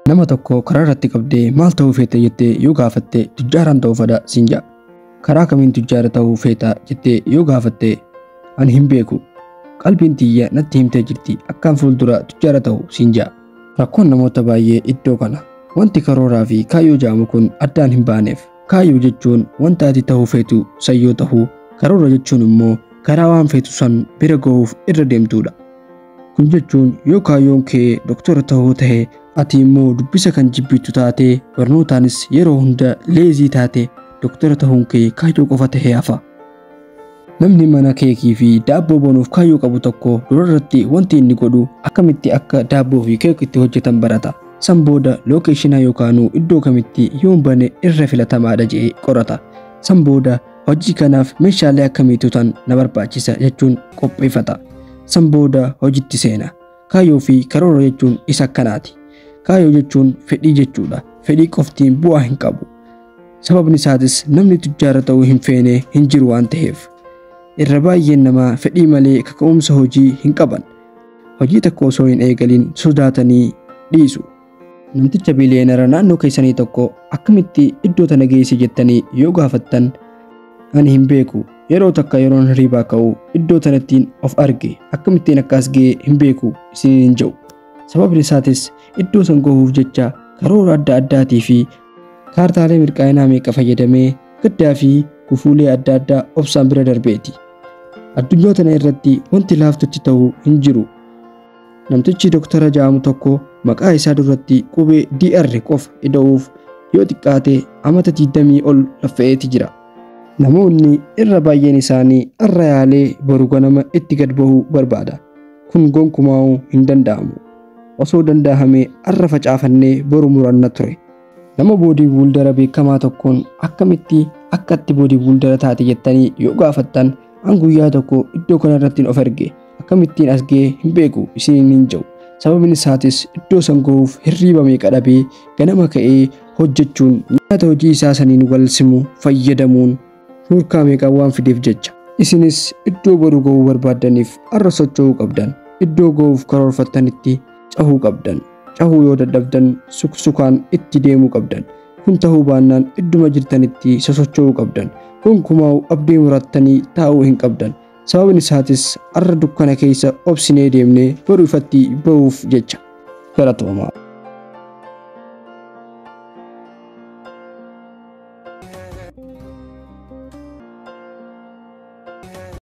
Nama tokko karaa irratti qabdee maal ta'uu feeta jettee yoo gaafatte tujjaaraan ta'uu fedha siin jedha. Karaa kamiin tujjaara ta'uu feeta jettee yoo gaafatte ani hin beeku. Qalbiin tiyya natti himtee jirti akkaan fuuldura tujjaara ta'uu siin jedha. Rakkoon namoota baay'ee iddoo kana. Wanti karooraa fi kaayyoo jedhamu kun addaan hin baaneef. Kaayyoo jechuun wanta ati ta'uu feetu san yoo ta'u, karoora jechuun immoo karaa waan feetu san bira ga'uuf irra deemtuudha. Kun jechuun yoo kaayyoon kee doktora ta'uu ta'e ati immoo dubbisa kan jibbitu taate barnootaanis yeroo hunda leezii taate doktora ta'uun kee kaayyoo qofa ta'ee hafa. Namni mana keekii fi daabboo banuuf kaayyoo qabu tokko durarratti wanti inni godhu akkamitti akka daabboo fi keek itti hojjetan barata. San booda lookeeshinaa yookaan iddoo kamitti yoon bane irra filatamaadha jedhee qorata. San booda hojii kanaaf meeshaalee akkamiitu tan na barbaachisa jechuun qopheeffata. San booda hojiitti seena. Kaayyoo fi karoora jechuun isa akkanaati. Kaayyoo jechuun fedhii jechuudha. Fedhii qoftiin bu'aa hin qabu. Sababni isaatis namni tujjaara ta'uu hin feene hin jiru waan ta'eef. Irra baay'een namaa fedhii malee kaka'umsa hojii hin qaban. Hojii tokko osoo hin eegalin sodaatanii dhiisu. Namticha biliyeenara naannoo keessanii tokko akkamitti iddoo tana geesse jettanii yoo gaafattan ani hin beeku. Yeroo takka yeroon hirribaa ka'u iddoo tanattiin of arge akkamittiin akkas ga'e hin beeku isiniin hin jedhu. Sababni isaatis iddoo san gahuuf jecha karoora adda addaatii fi kaartaalee mirqaanaa meeqa fayyadamee gaddaa fi gufuulee adda addaa obsaan bira darbeeti. Addunyaa tana irratti wanti laaftutti ta'uu hin jiru. Namtichi doktora jedhamu tokko maqaa isaa duratti qubee DR qofa ida'uuf yoo xiqqaate amata 20 ol laffa'eeti jira. Namoonni irra baay'een isaanii arra yaalee boru ganama itti gad bahuu barbaada. Kun gonkumaa hin danda'amu. Osoo danda'amee arra facaafannee boru muranna ture. Nama boodii buuldara beekamaa tokkoon akkamitti akka itti boodii buuldara taate jettanii yoo gaafattan an guyyaa tokko iddoo kanarratti of arge akkamittiin as ga'e hin beeku isiniin hin jedhu. Sababni isaatis iddoo san gahuuf hirriba meeqa dhabee ganama ka'ee hojjechuun nyaata hojii isaa saniin wal simu fayyadamuun shurkaa meeqa waan fideef jecha. Isinis iddoo boru gahuu barbaaddaniif arra socho'uu qabdan. Iddoo gahuuf karoorfattanitti cahuu qabdan. Cahuu yoo dadhabdan suksukaan itti deemuu qabdan. Kun ta'uu baannaan idduma jirtanitti sosocho'uu qabdan. Gonkumaa abdii murattanii taa'uu hin qabdan. Sababni isaatis arra dukkana keessa obsinee deemnee boru ifatti bahuuf jecha. Galatoomaa.